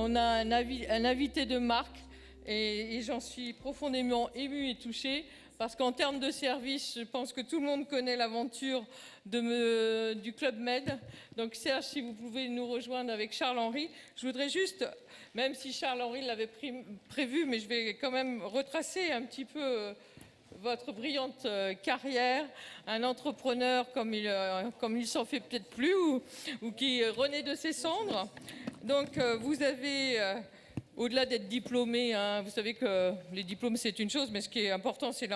on a un invité de marque et j'en suis profondément émue et touchée parce qu'en termes de service, je pense que tout le monde connaît l'aventure du Club Med. Donc Serge, si vous pouvez nous rejoindre avec Charles-Henri, je voudrais juste, même si Charles-Henri l'avait prévu, mais je vais quand même retracer un petit peu votre brillante carrière, un entrepreneur comme il s'en fait peut-être plus ou qui renaît de ses cendres. Donc vous avez, au-delà d'être diplômé, hein, vous savez que les diplômes c'est une chose, mais ce qui est important c'est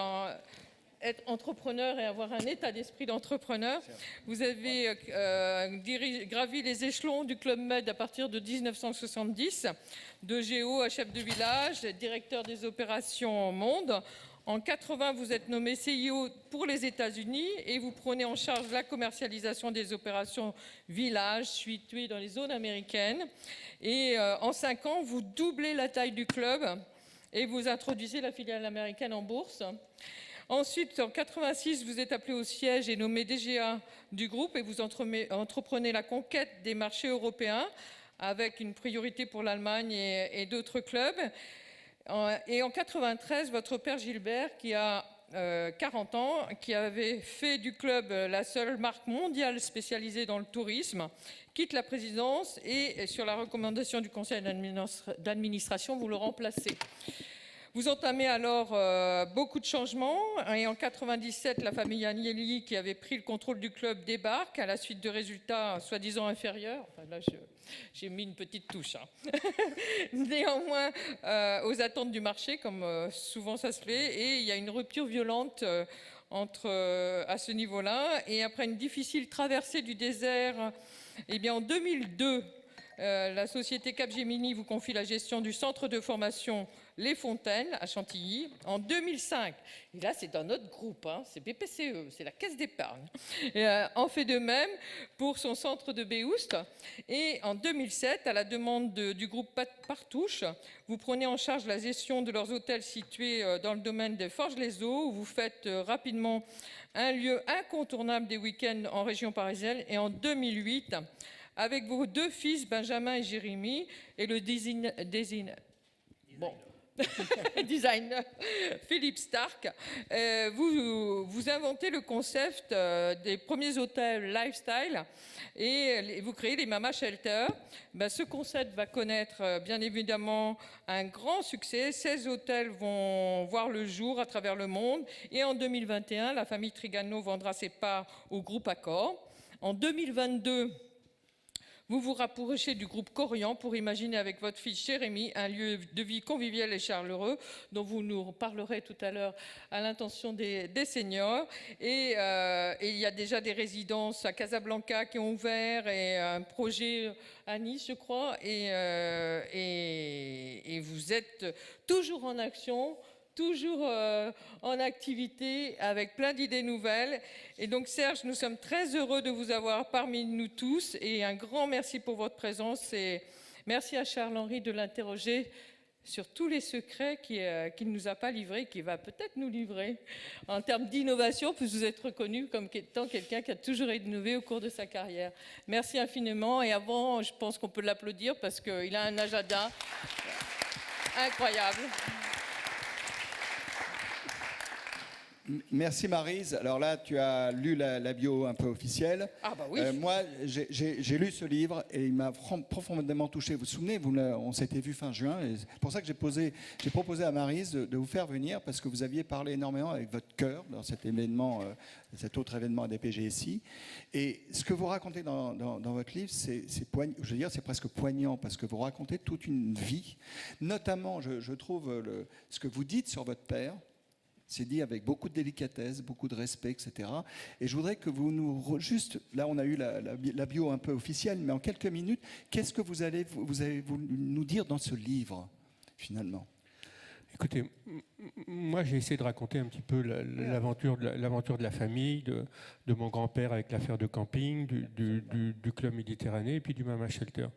être entrepreneur et avoir un état d'esprit d'entrepreneur. Vous avez gravi les échelons du Club Med à partir de 1970, de géo à chef de village, directeur des opérations monde. En 80, vous êtes nommé CIO pour les États-Unis et vous prenez en charge la commercialisation des opérations village situées dans les zones américaines. Et en 5 ans, vous doublez la taille du club et vous introduisez la filiale américaine en bourse. Ensuite, en 86, vous êtes appelé au siège et nommé DGA du groupe et vous entreprenez la conquête des marchés européens avec une priorité pour l'Allemagne et d'autres clubs. Et en 93, votre père Gilbert, qui a 40 ans, qui avait fait du club la seule marque mondiale spécialisée dans le tourisme, quitte la présidence et sur la recommandation du conseil d'administration, vous le remplacez. Vous entamez alors beaucoup de changements et en 97, la famille Agnelli, qui avait pris le contrôle du club, débarque à la suite de résultats soi-disant inférieurs. Enfin, là, j'ai mis une petite touche. Hein. Néanmoins, aux attentes du marché, comme souvent ça se fait, et il y a une rupture violente à ce niveau-là. Et après une difficile traversée du désert, eh bien, en 2002, la société Capgemini vous confie la gestion du centre de formation Les Fontaines à Chantilly. En 2005, et là c'est dans notre groupe, hein, c'est BPCE, c'est la Caisse d'épargne, en fait de même pour son centre de Béoust. Et en 2007, à la demande du groupe Partouche, vous prenez en charge la gestion de leurs hôtels situés dans le domaine de Forges-les-Eaux, où vous faites rapidement un lieu incontournable des week-ends en région parisienne. Et en 2008, avec vos 2 fils, Benjamin et Jérémy, et le designer Philippe Stark, vous inventez le concept des premiers hôtels lifestyle et vous créez les Mama Shelter. Ce concept va connaître bien évidemment un grand succès. 16 hôtels vont voir le jour à travers le monde. Et en 2021, la famille Trigano vendra ses parts au groupe Accor. En 2022, vous vous rapprochez du groupe Corian pour imaginer avec votre fils Jérémy un lieu de vie convivial et chaleureux dont vous nous parlerez tout à l'heure à l'intention des seniors. Et il y a déjà des résidences à Casablanca qui ont ouvert et un projet à Nice, je crois. Et vous êtes toujours en action, toujours en activité, avec plein d'idées nouvelles. Et donc Serge, nous sommes très heureux de vous avoir parmi nous tous et un grand merci pour votre présence et merci à Charles-Henri de l'interroger sur tous les secrets qu'il ne nous a pas livrés, qu'il va peut-être nous livrer en termes d'innovation, puisque vous êtes reconnu comme étant quelqu'un qui a toujours innové au cours de sa carrière. Merci infiniment et avant, je pense qu'on peut l'applaudir parce qu'il a un agenda incroyable. Merci Maryse. Alors là, tu as lu la bio un peu officielle. Ah bah oui. Moi, j'ai lu ce livre et il m'a profondément touché. Vous vous souvenez, on s'était vu fin juin. C'est pour ça que j'ai proposé à Maryse de vous faire venir parce que vous aviez parlé énormément avec votre cœur dans cet événement, cet autre événement à DPGSI. Et ce que vous racontez dans votre livre, c'est presque poignant parce que vous racontez toute une vie. Notamment, je trouve ce que vous dites sur votre père. C'est dit avec beaucoup de délicatesse, beaucoup de respect, etc. Et je voudrais que vous juste, là on a eu la bio un peu officielle, mais en quelques minutes, qu'est-ce que vous allez nous dire dans ce livre, finalement ? Écoutez, moi j'ai essayé de raconter un petit peu l'aventure de la famille, de mon grand-père avec l'affaire de camping, du Club Méditerranée et puis du Mama Shelter.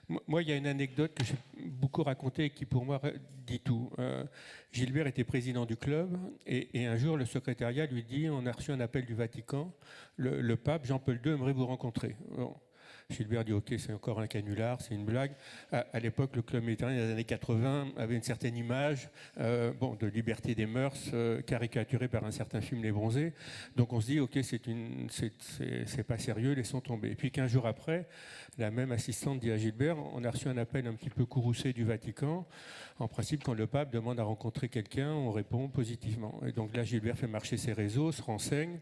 Moi, il y a une anecdote que j'ai beaucoup racontée et qui pour moi dit tout. Gilbert était président du club et un jour le secrétariat lui dit « On a reçu un appel du Vatican, le pape Jean-Paul II aimerait vous rencontrer ». Bon. Gilbert dit ok, c'est encore un canular, c'est une blague. À l'époque, le club méditerranéen des années 80 avait une certaine image de liberté des mœurs, caricaturée par un certain film Les Bronzés. Donc on se dit ok, c'est pas sérieux, laissons tomber. Et puis 15 jours après, la même assistante dit à Gilbert, on a reçu un appel un petit peu courroucé du Vatican. En principe, quand le pape demande à rencontrer quelqu'un, on répond positivement. Et donc là, Gilbert fait marcher ses réseaux, se renseigne,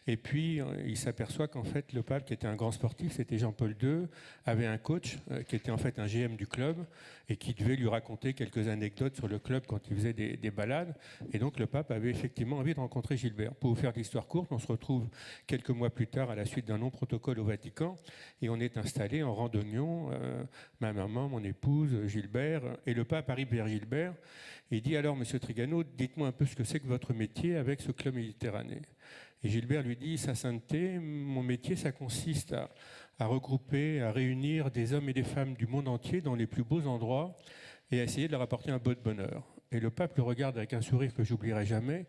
et puis il s'aperçoit qu'en fait, le pape, qui était un grand sportif, c'était Jean-Paul II, avait un coach qui était en fait un GM du club et qui devait lui raconter quelques anecdotes sur le club quand il faisait des balades. Et donc le pape avait effectivement envie de rencontrer Gilbert. Pour vous faire l'histoire courte, on se retrouve quelques mois plus tard à la suite d'un non-protocole au Vatican et on est installé en randonnion, ma maman, mon épouse, Gilbert, et le pape arrive vers Gilbert et dit alors monsieur Trigano, dites-moi un peu ce que c'est que votre métier avec ce club méditerranéen. Et Gilbert lui dit, sa sainteté, mon métier ça consiste à regrouper, à réunir des hommes et des femmes du monde entier dans les plus beaux endroits et à essayer de leur apporter un peu de bonheur. Et le pape le regarde avec un sourire que j'oublierai jamais.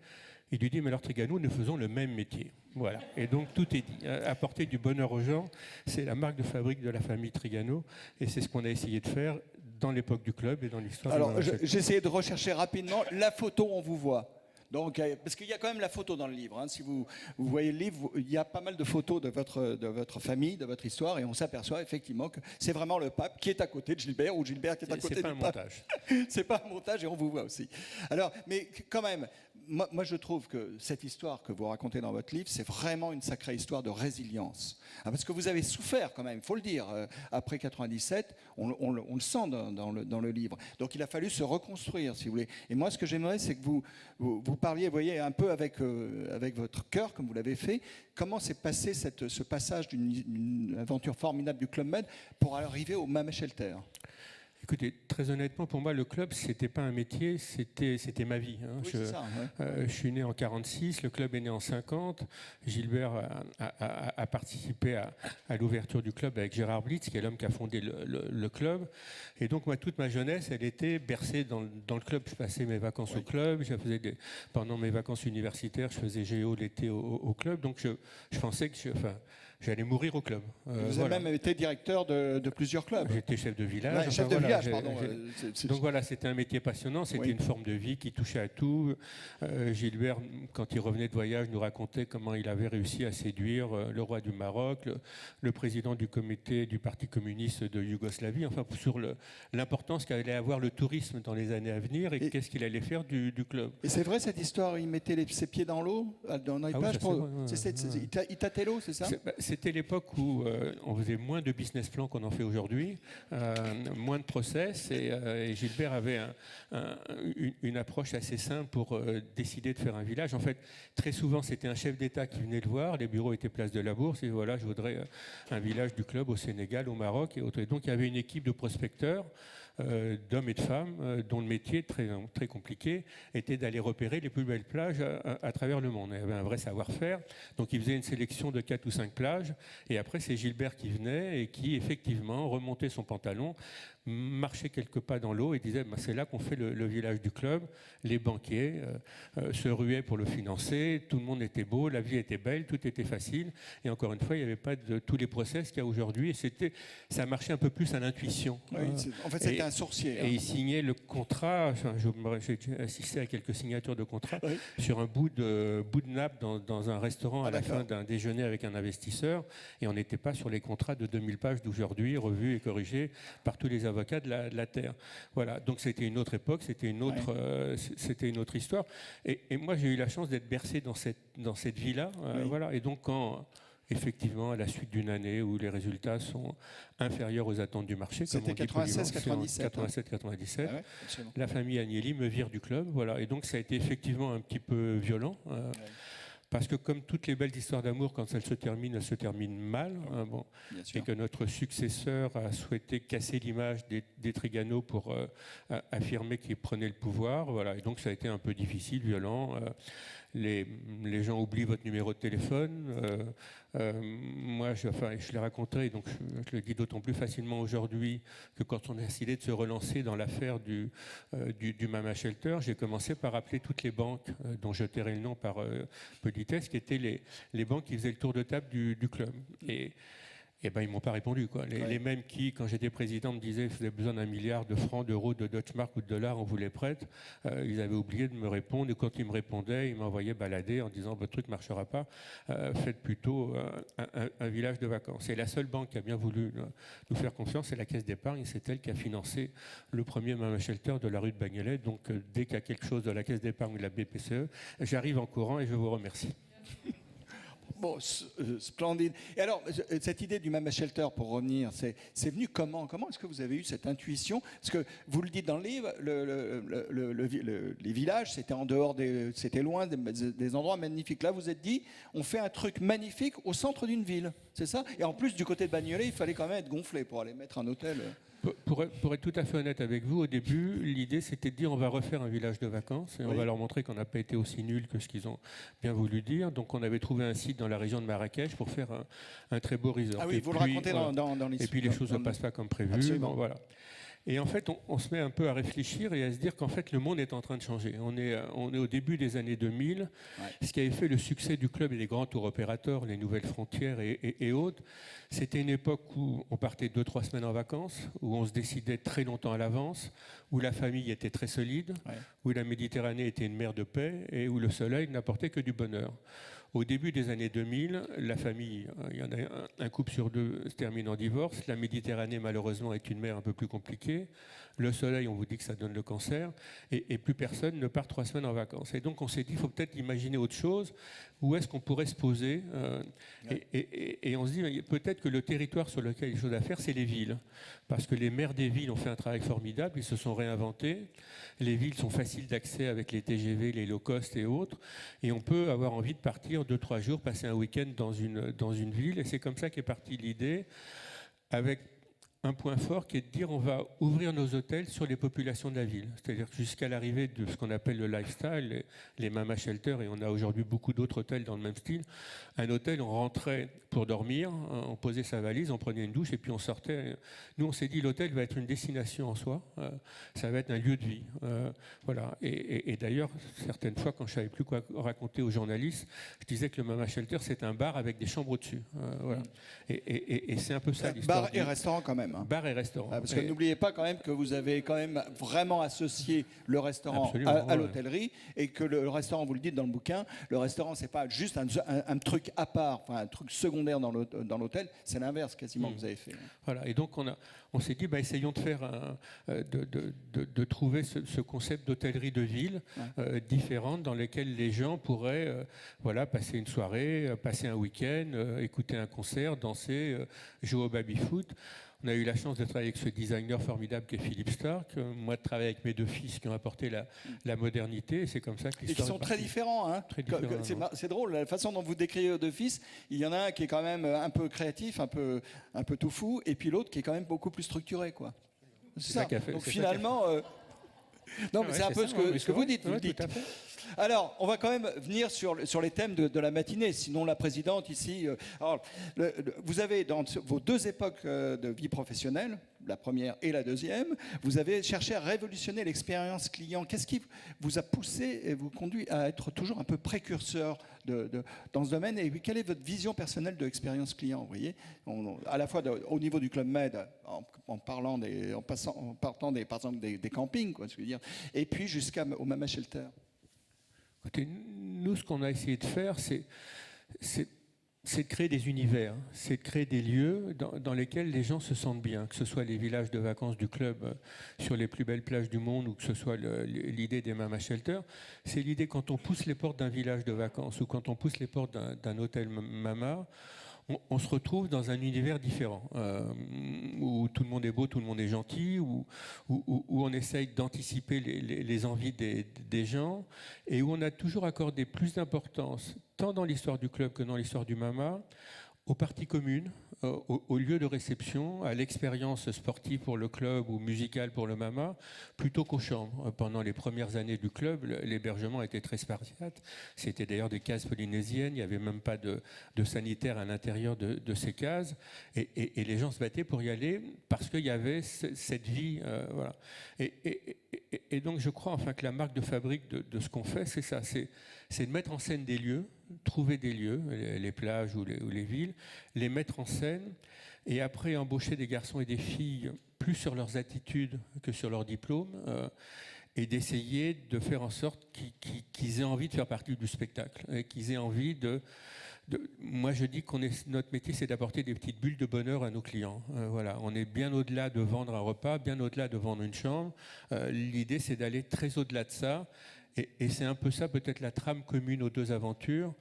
Il lui dit, mais alors Trigano, nous faisons le même métier. Voilà. Et donc tout est dit. Apporter du bonheur aux gens, c'est la marque de fabrique de la famille Trigano. Et c'est ce qu'on a essayé de faire dans l'époque du club et dans l'histoire. Alors j'ai essayé de rechercher rapidement la photo, on vous voit. Donc, parce qu'il y a quand même la photo dans le livre. Hein. Si vous voyez le livre, il y a pas mal de photos de votre famille, de votre histoire, et on s'aperçoit effectivement que c'est vraiment le pape qui est à côté de Gilbert, ou Gilbert qui est à côté du pape. C'est pas un montage. C'est pas un montage, et on vous voit aussi. Alors, mais quand même, moi je trouve que cette histoire que vous racontez dans votre livre, c'est vraiment une sacrée histoire de résilience. Parce que vous avez souffert quand même, il faut le dire. Après 97, on le sent dans le livre. Donc il a fallu se reconstruire, si vous voulez. Et moi, ce que j'aimerais, c'est que vous parliez, vous voyez, un peu avec votre cœur, comme vous l'avez fait. Comment s'est passé ce passage d'une aventure formidable du Club Med pour arriver au Mama Shelter? Écoutez, très honnêtement, pour moi, le club, c'était pas un métier, c'était ma vie. Hein. Oui, Je suis né en 46, le club est né en 50. Gilbert a participé à l'ouverture du club avec Gérard Blitz, qui est l'homme qui a fondé le club. Et donc, moi, toute ma jeunesse, elle était bercée dans le club. Je passais mes vacances au club. Pendant mes vacances universitaires, je faisais géo l'été au club. Donc, je pensais que j'allais mourir au club. Vous avez même été directeur de plusieurs clubs. J'étais chef de village. Ouais, chef de village, pardon. Donc voilà, c'était un métier passionnant, c'était une forme de vie qui touchait à tout. Gilbert, quand il revenait de voyage, nous racontait comment il avait réussi à séduire le roi du Maroc, le président du comité du Parti communiste de Yougoslavie, enfin sur l'importance qu'allait avoir le tourisme dans les années à venir et qu'est-ce qu'il allait faire du club. Et c'est vrai cette histoire, il mettait ses pieds dans l'eau, dans les plages, il tâtait l'eau, c'est ça? C'était l'époque où on faisait moins de business plan qu'on en fait aujourd'hui, moins de process, et Gilbert avait une approche assez simple pour décider de faire un village. En fait, très souvent, c'était un chef d'État qui venait le voir, les bureaux étaient place de la Bourse, et voilà, je voudrais un village du club au Sénégal, au Maroc et autres. Et donc, il y avait une équipe de prospecteurs, d'hommes et de femmes, dont le métier très, très compliqué était d'aller repérer les plus belles plages à travers le monde. Il y avait un vrai savoir-faire. Donc, il faisait une sélection de 4 ou 5 plages. Et après, c'est Gilbert qui venait et qui, effectivement, remontait son pantalon, marchait quelques pas dans l'eau et disait c'est là qu'on fait le village du club. Les banquiers se ruaient pour le financer, tout le monde était beau, la vie était belle, tout était facile. Et encore une fois, il n'y avait pas de tous les process qu'il y a aujourd'hui. Et ça marchait un peu plus à l'intuition. Oui, en fait, c'était un sourcier. Et il signait le contrat. J'ai assisté à quelques signatures de contrats sur un bout de nappe dans un restaurant à la fin d'un déjeuner avec un investisseur. Et on n'était pas sur les contrats de 2000 pages d'aujourd'hui, revus et corrigés par tous les avocats de la terre. Voilà. Donc c'était une autre époque, c'était une autre histoire. Et moi j'ai eu la chance d'être bercé dans cette vie-là. Voilà. Et donc quand effectivement, à la suite d'une année où les résultats sont inférieurs aux attentes du marché, comme on dit 87-97, la famille Agnelli me vire du club. Voilà. Et donc ça a été effectivement un petit peu violent. Parce que comme toutes les belles histoires d'amour, quand elles se terminent mal. Et que notre successeur a souhaité casser l'image des Trigano pour affirmer qu'il prenait le pouvoir. Voilà. Et donc ça a été un peu difficile, violent. Les gens oublient votre numéro de téléphone. Moi, je l'ai raconté, donc je le dis d'autant plus facilement aujourd'hui que quand on a décidé de se relancer dans l'affaire du Mama Shelter, j'ai commencé par appeler toutes les banques dont je tairai le nom par politesse, qui étaient les banques qui faisaient le tour de table du club. Et Eh ben, ils ne m'ont pas répondu, quoi. Les mêmes qui, quand j'étais président, me disaient vous avez besoin d'1 milliard de francs, d'euros, de Deutschmark ou de dollars, on vous les prête. Ils avaient oublié de me répondre. Et quand ils me répondaient, ils m'envoyaient balader en disant votre truc ne marchera pas. Faites plutôt un village de vacances. Et la seule banque qui a bien voulu nous faire confiance, c'est la Caisse d'épargne. C'est elle qui a financé le premier Mama Shelter de la rue de Bagnolet. Donc, dès qu'il y a quelque chose de la Caisse d'épargne ou de la BPCE, j'arrive en courant et je vous remercie. Bon, splendide. Et alors, cette idée du Mama Shelter, pour revenir, c'est venu comment? Comment est-ce que vous avez eu cette intuition? Parce que vous le dites dans le livre, les villages, c'était en dehors, c'était loin des endroits magnifiques. Là, vous vous êtes dit, on fait un truc magnifique au centre d'une ville, c'est ça? Et en plus, du côté de Bagnolet, il fallait quand même être gonflé pour aller mettre un hôtel. Pour être tout à fait honnête avec vous, au début, l'idée c'était de dire on va refaire un village de vacances et on va leur montrer qu'on n'a pas été aussi nul que ce qu'ils ont bien voulu dire. Donc on avait trouvé un site dans la région de Marrakech pour faire un très beau resort. Ah oui, vous le racontez dans l'histoire. Et puis les choses ne passent pas comme prévu. Bon, voilà. Et en fait, on se met un peu à réfléchir et à se dire qu'en fait, le monde est en train de changer. On est au début des années 2000. Ce qui avait fait le succès du club et des grands tours opérateurs, les Nouvelles Frontières et autres, c'était une époque où on partait 2-3 semaines en vacances, où on se décidait très longtemps à l'avance, où la famille était très solide, où la Méditerranée était une mer de paix et où le soleil n'apportait que du bonheur. Au début des années 2000, la famille, il y en a un couple sur deux se termine en divorce. La Méditerranée, malheureusement, est une mer un peu plus compliquée. Le soleil, on vous dit que ça donne le cancer. Et plus personne ne part 3 semaines en vacances. Et donc, on s'est dit, il faut peut-être imaginer autre chose. Où est-ce qu'on pourrait se poser et on se dit, peut-être que le territoire sur lequel il y a des choses à faire, c'est les villes. Parce que les maires des villes ont fait un travail formidable. Ils se sont réinventés. Les villes sont faciles d'accès avec les TGV, les low cost et autres. Et on peut avoir envie de partir 2-3 jours, passer un week-end dans une ville. Et c'est comme ça qu'est partie l'idée, avec un point fort qui est de dire on va ouvrir nos hôtels sur les populations de la ville. C'est-à-dire jusqu'à l'arrivée de ce qu'on appelle le lifestyle, les Mama Shelter, et on a aujourd'hui beaucoup d'autres hôtels dans le même style. Un hôtel, on rentrait pour dormir, on posait sa valise, on prenait une douche et puis on sortait. Nous, on s'est dit l'hôtel va être une destination en soi, ça va être un lieu de vie. Voilà. Et d'ailleurs, certaines fois, quand je ne savais plus quoi raconter aux journalistes, je disais que le Mama Shelter, c'est un bar avec des chambres au-dessus. Voilà. Et c'est un peu ça l'histoire. Bar et restaurant quand même. Bar et restaurant. Parce que n'oubliez pas quand même que vous avez quand même vraiment associé le restaurant à l'hôtellerie et que le restaurant, vous le dites dans le bouquin, le restaurant c'est pas juste un truc à part, enfin un truc secondaire dans l'hôtel, c'est l'inverse quasiment que vous avez fait. Voilà, et donc on s'est dit essayons de faire de trouver ce concept d'hôtellerie de ville différente dans lequel les gens pourraient passer une soirée, passer un week-end, écouter un concert, danser, jouer au baby-foot. On a eu la chance de travailler avec ce designer formidable qui est Philippe Stark. Moi, de travailler avec mes 2 fils qui ont apporté la modernité. Et c'est comme ça que l'histoire. Et qui sont très différents. Hein. Très différents. C'est drôle, la façon dont vous décrivez vos 2 fils. Il y en a un qui est quand même un peu créatif, un peu tout fou, et puis l'autre qui est quand même beaucoup plus structuré, quoi. C'est ça. Donc finalement. Non, mais c'est un peu ce que vous dites. Vous le dites. Alors, on va quand même venir sur les thèmes de la matinée. Sinon, la présidente ici... alors, vous avez, dans vos 2 époques de vie professionnelle, la première et la deuxième, vous avez cherché à révolutionner l'expérience client. Qu'est-ce qui vous a poussé et vous conduit à être toujours un peu précurseur dans ce domaine? Et quelle est votre vision personnelle de l'expérience client? Vous voyez, à la fois au niveau du Club Med, en partant par exemple des campings, quoi, je veux dire, et puis jusqu'au Mama Shelter. Écoutez, nous, ce qu'on a essayé de faire, c'est de créer des univers, c'est de créer des lieux dans lesquels les gens se sentent bien, que ce soit les villages de vacances du club sur les plus belles plages du monde ou que ce soit l'idée des Mama Shelter. C'est l'idée quand on pousse les portes d'un village de vacances ou quand on pousse les portes d'un hôtel Mama, on se retrouve dans un univers différent, où tout le monde est beau, tout le monde est gentil, où on essaye d'anticiper les envies des gens, et où on a toujours accordé plus d'importance, tant dans l'histoire du club que dans l'histoire du Mama, aux parties communes, au lieu de réception, à l'expérience sportive pour le club ou musicale pour le Mama, plutôt qu'aux chambres. Pendant les premières années du club, l'hébergement était très spartiate. C'était d'ailleurs des cases polynésiennes, il n'y avait même pas de sanitaire à l'intérieur de ces cases. Et les gens se battaient pour y aller parce qu'il y avait cette vie. Voilà. Et donc je crois que la marque de fabrique de ce qu'on fait, c'est ça, c'est de mettre en scène des lieux trouver des lieux, les plages ou les villes, les mettre en scène, et après embaucher des garçons et des filles plus sur leurs attitudes que sur leur diplôme, et d'essayer de faire en sorte qu'ils aient envie de faire partie du spectacle, et qu'ils aient envie moi, je dis notre métier, c'est d'apporter des petites bulles de bonheur à nos clients. Voilà, on est bien au-delà de vendre un repas, bien au-delà de vendre une chambre. L'idée, c'est d'aller très au-delà de ça. Et c'est un peu ça, peut-être la trame commune aux deux aventures,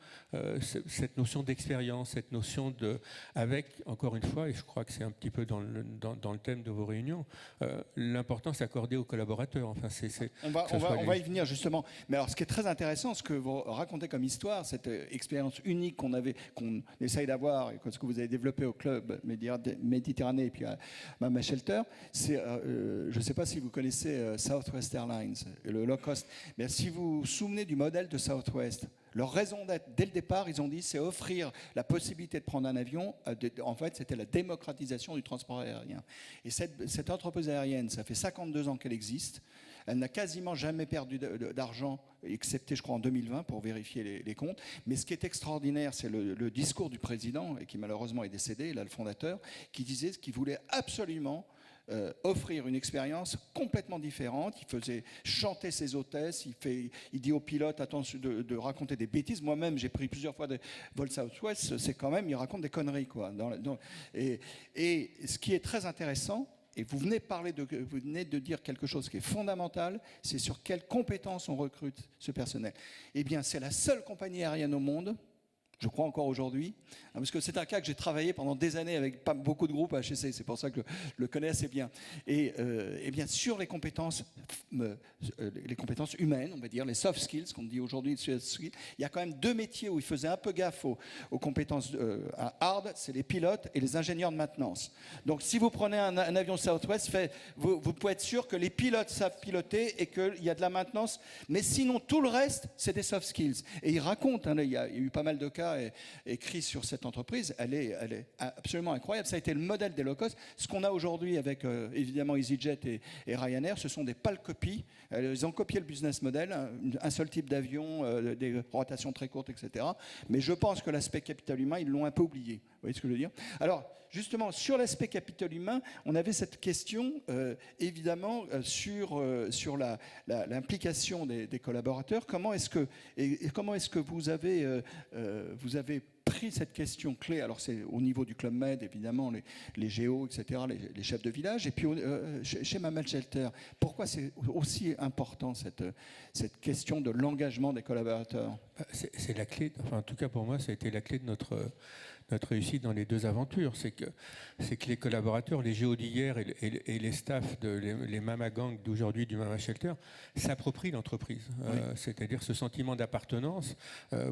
cette notion d'expérience, cette notion avec, encore une fois, et je crois que c'est un petit peu dans le thème de vos réunions, l'importance accordée aux collaborateurs. Enfin, on va y venir justement. Mais alors, ce qui est très intéressant, ce que vous racontez comme histoire, cette expérience unique qu'on essaye d'avoir, et ce que vous avez développé au club Méditerranée et puis à Mama Shelter, c'est, je ne sais pas si vous connaissez Southwest Airlines, le low cost, mais si vous vous souvenez du modèle de Southwest, leur raison d'être, dès le départ, ils ont dit, c'est offrir la possibilité de prendre un avion. En fait, c'était la démocratisation du transport aérien. Et cette entreprise aérienne, ça fait 52 ans qu'elle existe. Elle n'a quasiment jamais perdu d'argent, excepté, je crois, en 2020, pour vérifier les comptes. Mais ce qui est extraordinaire, c'est le discours du président, et qui malheureusement est décédé, là, le fondateur, qui disait qu'il voulait absolument offrir une expérience complètement différente. Il faisait chanter ses hôtesses, il dit aux pilotes attention de raconter des bêtises. Moi-même, j'ai pris plusieurs fois des vols Southwest, c'est quand même, il raconte des conneries, quoi. Et ce qui est très intéressant, et vous venez de dire quelque chose qui est fondamental, c'est sur quelles compétences on recrute ce personnel. Eh bien, c'est la seule compagnie aérienne au monde, je crois encore aujourd'hui, parce que c'est un cas que j'ai travaillé pendant des années avec pas beaucoup de groupes à HEC, c'est pour ça que je le connais assez bien. Et bien sur les compétences humaines, on va dire, les soft skills, qu'on dit aujourd'hui, il y a quand même deux métiers où il faisait un peu gaffe aux compétences hard, c'est les pilotes et les ingénieurs de maintenance. Donc si vous prenez un avion Southwest, vous pouvez être sûr que les pilotes savent piloter et qu'il y a de la maintenance, mais sinon tout le reste, c'est des soft skills. Et il raconte, il y a eu pas mal de cas écrit sur cette entreprise, elle est absolument incroyable. Ça a été le modèle des low-cost. Ce qu'on a aujourd'hui avec évidemment EasyJet et Ryanair, ce sont des pâles copies. Ils ont copié le business model, un seul type d'avion, des rotations très courtes, etc. Mais je pense que l'aspect capital humain, ils l'ont un peu oublié. Vous voyez ce que je veux dire? Alors, justement, sur l'aspect capital humain, on avait cette question, évidemment, sur l'implication des collaborateurs. Comment est-ce que vous avez pris cette question clé? Alors, c'est au niveau du Club Med, évidemment, les géos, etc., les chefs de village. Et puis, chez Mama Shelter, pourquoi c'est aussi important, cette question de l'engagement des collaborateurs? C'est la clé, enfin, en tout cas pour moi, ça a été la clé de notre réussite dans les deux aventures, c'est que les collaborateurs, les géos d'hier et les staffs, les Mama Gang d'aujourd'hui du Mama Shelter, s'approprient l'entreprise. Oui. C'est-à-dire ce sentiment d'appartenance,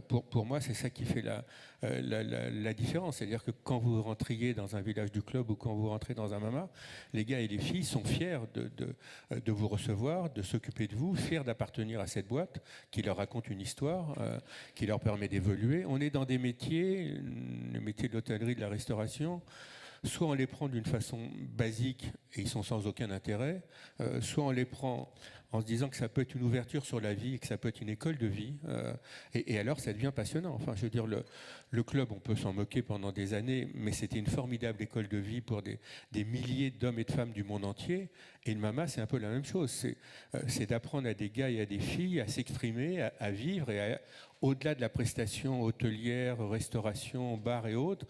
pour moi, c'est ça qui fait la différence. C'est-à-dire que quand vous rentriez dans un village du club ou quand vous rentrez dans un Mama, les gars et les filles sont fiers de vous recevoir, de s'occuper de vous, fiers d'appartenir à cette boîte qui leur raconte une histoire, qui leur permet d'évoluer. On est dans des métiers, le métier de l'hôtellerie, de la restauration, soit on les prend d'une façon basique et ils sont sans aucun intérêt, soit on les prend en se disant que ça peut être une ouverture sur la vie et que ça peut être une école de vie. Et alors, ça devient passionnant. Enfin, je veux dire, le club, on peut s'en moquer pendant des années, mais c'était une formidable école de vie pour des milliers d'hommes et de femmes du monde entier. Et le Mama, c'est un peu la même chose. C'est d'apprendre à des gars et à des filles à s'exprimer, à vivre et au-delà de la prestation hôtelière, restauration, bar et autres,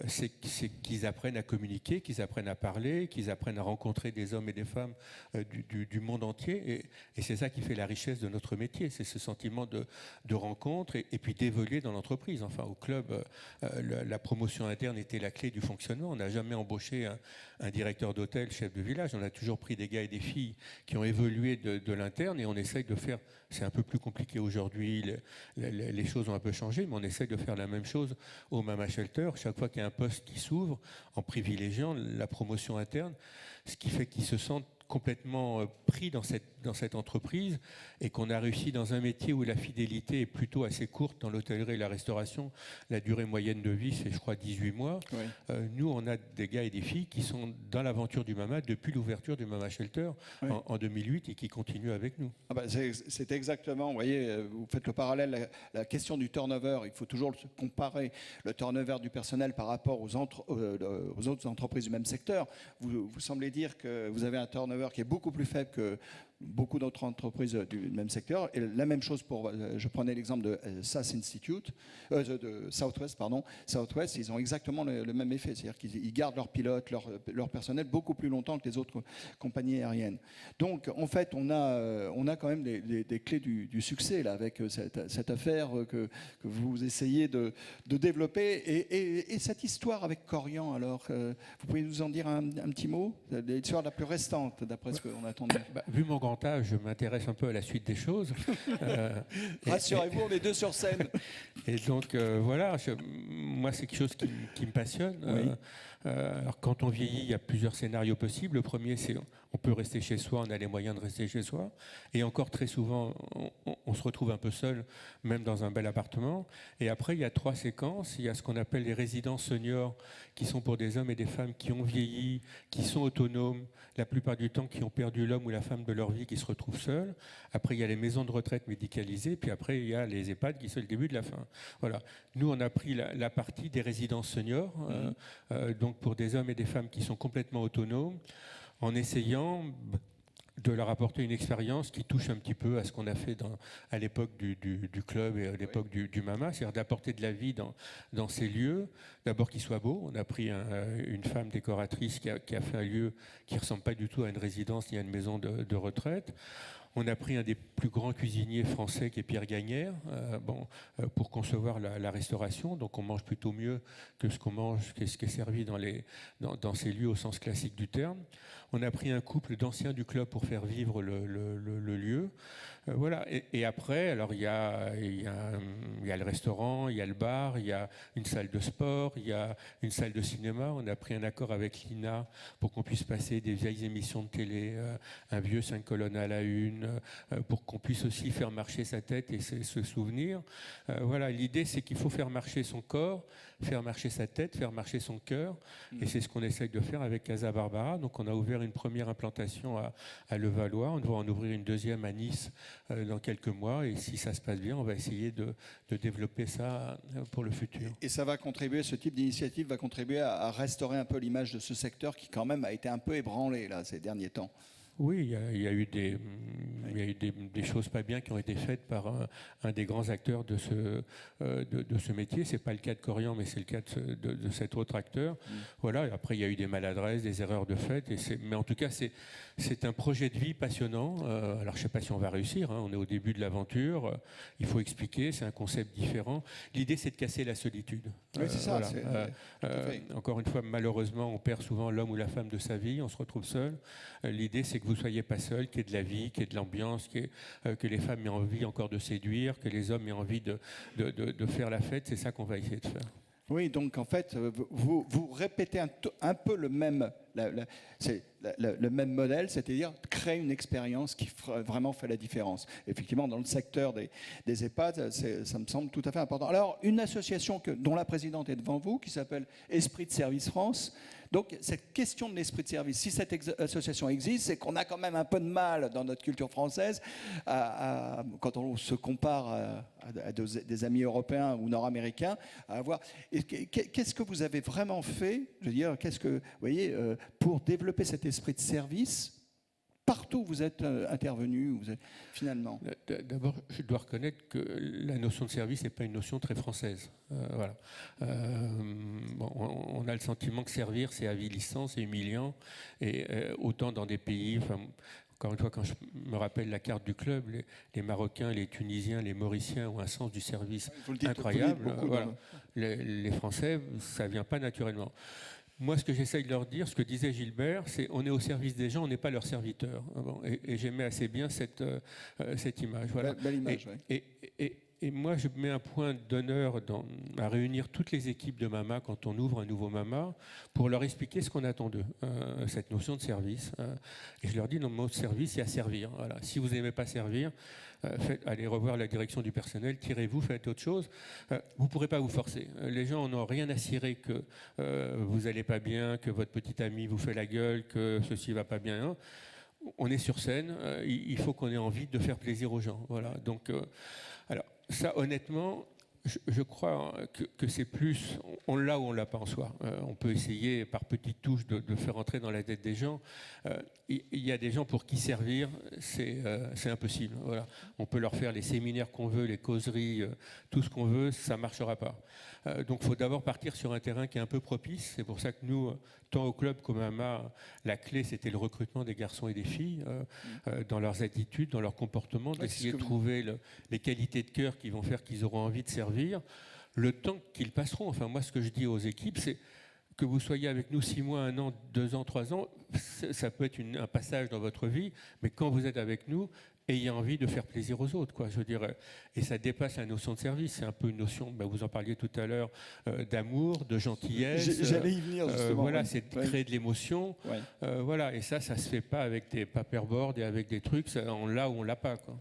c'est qu'ils apprennent à communiquer, qu'ils apprennent à parler, qu'ils apprennent à rencontrer des hommes et des femmes du monde entier. Et c'est ça qui fait la richesse de notre métier, c'est ce sentiment de rencontre et puis d'évoluer dans l'entreprise. Enfin, au club, la promotion interne était la clé du fonctionnement. On n'a jamais embauché un directeur d'hôtel, chef de village. On a toujours pris des gars et des filles qui ont évolué de l'interne et on essaye de faire... C'est un peu plus compliqué aujourd'hui, les choses ont un peu changé, mais on essaie de faire la même chose au Mama Shelter. Chaque fois qu'il y a un poste qui s'ouvre, en privilégiant la promotion interne, ce qui fait qu'ils se sentent complètement pris dans cette entreprise et qu'on a réussi dans un métier où la fidélité est plutôt assez courte dans l'hôtellerie et la restauration. La durée moyenne de vie, c'est je crois 18 mois. Oui. Nous, on a des gars et des filles qui sont dans l'aventure du Mama depuis l'ouverture du Mama Shelter en 2008 et qui continuent avec nous. Ah bah c'est exactement, vous voyez, vous faites le parallèle, la question du turnover, il faut toujours comparer le turnover du personnel par rapport aux autres entreprises du même secteur. Vous semblez dire que vous avez un turnover qui est beaucoup plus faible que beaucoup d'autres entreprises du même secteur. Et la même chose pour, je prenais l'exemple de SAS Institute, de Southwest, pardon. Southwest, ils ont exactement le même effet. C'est-à-dire qu'ils gardent leurs pilotes, leur personnel beaucoup plus longtemps que les autres compagnies aériennes. Donc, en fait, on a quand même des clés du succès là, avec cette affaire que vous essayez de développer. Et cette histoire avec Korian, alors, vous pouvez nous en dire un petit mot? L'histoire la plus restante, d'après ce qu'on a entendu. Vu mon grand âge, je m'intéresse un peu à la suite des choses. Rassurez-vous, on est deux sur scène. Et donc, voilà, moi, c'est quelque chose qui me passionne. Oui. Alors, quand on vieillit, il y a plusieurs scénarios possibles. Le premier, c'est on peut rester chez soi, on a les moyens de rester chez soi. Et encore très souvent, on se retrouve un peu seul, même dans un bel appartement. Et après, il y a 3 séquences. Il y a ce qu'on appelle les résidences seniors, qui sont pour des hommes et des femmes qui ont vieilli, qui sont autonomes, la plupart du temps qui ont perdu l'homme ou la femme de leur vie, qui se retrouvent seuls. Après, il y a les maisons de retraite médicalisées. Puis après, il y a les EHPAD qui sont le début de la fin. Voilà. Nous, on a pris la partie des résidences seniors, donc pour des hommes et des femmes qui sont complètement autonomes, en essayant de leur apporter une expérience qui touche un petit peu à ce qu'on a fait à l'époque du club et à l'époque du Mama, c'est-à-dire d'apporter de la vie dans ces lieux, d'abord qu'ils soient beaux. On a pris une femme décoratrice qui a fait un lieu qui ne ressemble pas du tout à une résidence ni à une maison de retraite. On a pris un des plus grands cuisiniers français qui est Pierre Gagnère, pour concevoir la restauration. Donc on mange plutôt mieux que ce qu'on mange, que ce qui est servi dans ces lieux au sens classique du terme. On a pris un couple d'anciens du club pour faire vivre le lieu. Voilà. Et après, alors il y a le restaurant, il y a le bar, il y a une salle de sport, il y a une salle de cinéma. On a pris un accord avec l'INA pour qu'on puisse passer des vieilles émissions de télé, un vieux 5 colonnes à la une, pour qu'on puisse aussi faire marcher sa tête et se souvenir. Voilà, l'idée c'est qu'il faut faire marcher son corps, faire marcher sa tête, faire marcher son cœur. Et c'est ce qu'on essaye de faire avec Casa Barbara. Donc on a ouvert une première implantation à Levallois. On va en ouvrir une deuxième à Nice dans quelques mois. Et si ça se passe bien, on va essayer de développer ça pour le futur. Et ça va contribuer, ce type d'initiative va contribuer à restaurer un peu l'image de ce secteur qui quand même a été un peu ébranlé là, ces derniers temps. Oui, il y a eu des choses pas bien qui ont été faites par un des grands acteurs de ce métier. C'est pas le cas de Korian, mais c'est le cas de cet autre acteur. Voilà. Et après, il y a eu des maladresses, des erreurs de fait. Mais en tout cas, c'est un projet de vie passionnant. Alors, je sais pas si on va réussir. On est au début de l'aventure. Il faut expliquer. C'est un concept différent. L'idée, c'est de casser la solitude. Oui, c'est ça. Voilà. Encore une fois, malheureusement, on perd souvent l'homme ou la femme de sa vie. On se retrouve seul. L'idée, c'est que vous ne soyez pas seul, qu'il y ait de la vie, qu'il y ait de l'ambiance, que les femmes aient envie encore de séduire, que les hommes aient envie de faire la fête. C'est ça qu'on va essayer de faire. Oui, donc en fait, vous répétez un peu le même, le même modèle, c'est-à-dire créer une expérience qui vraiment fait la différence. Effectivement, dans le secteur des EHPAD, ça me semble tout à fait important. Alors, une association dont la présidente est devant vous, qui s'appelle Esprit de Service France. Donc, cette question de l'esprit de service, si cette association existe, c'est qu'on a quand même un peu de mal dans notre culture française, quand on se compare à des amis européens ou nord-américains, à avoir. Qu'est-ce que vous avez vraiment fait, je veux dire, vous voyez, pour développer cet esprit de service partout où vous êtes intervenu, finalement? D'abord, je dois reconnaître que la notion de service n'est pas une notion très française. Voilà. On a le sentiment que servir, c'est avilissant, c'est humiliant. Et autant dans des pays... Encore une fois, quand je me rappelle la carte du club, les Marocains, les Tunisiens, les Mauriciens ont un sens du service incroyable. Voilà. Les Français, ça ne vient pas naturellement. Moi, ce que j'essaye de leur dire, ce que disait Gilbert, c'est on est au service des gens, on n'est pas leur serviteur. Et j'aimais assez bien cette image. Voilà. Belle image, oui. et moi, je mets un point d'honneur à réunir toutes les équipes de Mama quand on ouvre un nouveau Mama pour leur expliquer ce qu'on attend d'eux, cette notion de service. Et je leur dis, dans le mot service, il y a servir. Voilà. Si vous n'aimez pas servir, allez revoir la direction du personnel, tirez-vous, faites autre chose. Vous ne pourrez pas vous forcer. Les gens n'ont rien à cirer que vous n'allez pas bien, que votre petit ami vous fait la gueule, que ceci ne va pas bien. Hein. On est sur scène, il faut qu'on ait envie de faire plaisir aux gens. Voilà. Donc, alors, ça, honnêtement, je crois que c'est plus, on l'a ou on ne l'a pas en soi. On peut essayer par petites touches de faire entrer dans la tête des gens. Il y a des gens pour qui servir, c'est impossible. Voilà. On peut leur faire les séminaires qu'on veut, les causeries, tout ce qu'on veut, ça ne marchera pas. Donc il faut d'abord partir sur un terrain qui est un peu propice. C'est pour ça que nous, tant au club qu'au Mama, la clé c'était le recrutement des garçons et des filles dans leurs attitudes, dans leur comportement, d'essayer de trouver les qualités de cœur qui vont faire qu'ils auront envie de servir, le temps qu'ils passeront. Enfin moi ce que je dis aux équipes c'est que vous soyez avec nous 6 mois, 1 an, 2 ans, 3 ans, ça peut être un passage dans votre vie, mais quand vous êtes avec nous, ayez envie de faire plaisir aux autres, quoi. Je veux dire, et ça dépasse la notion de service. C'est un peu une notion, vous en parliez tout à l'heure, d'amour, de gentillesse. J'allais y venir justement. Voilà, c'est de créer de l'émotion. Ouais. Voilà, et ça se fait pas avec des paperboards et avec des trucs. On l'a ou on l'a pas, quoi.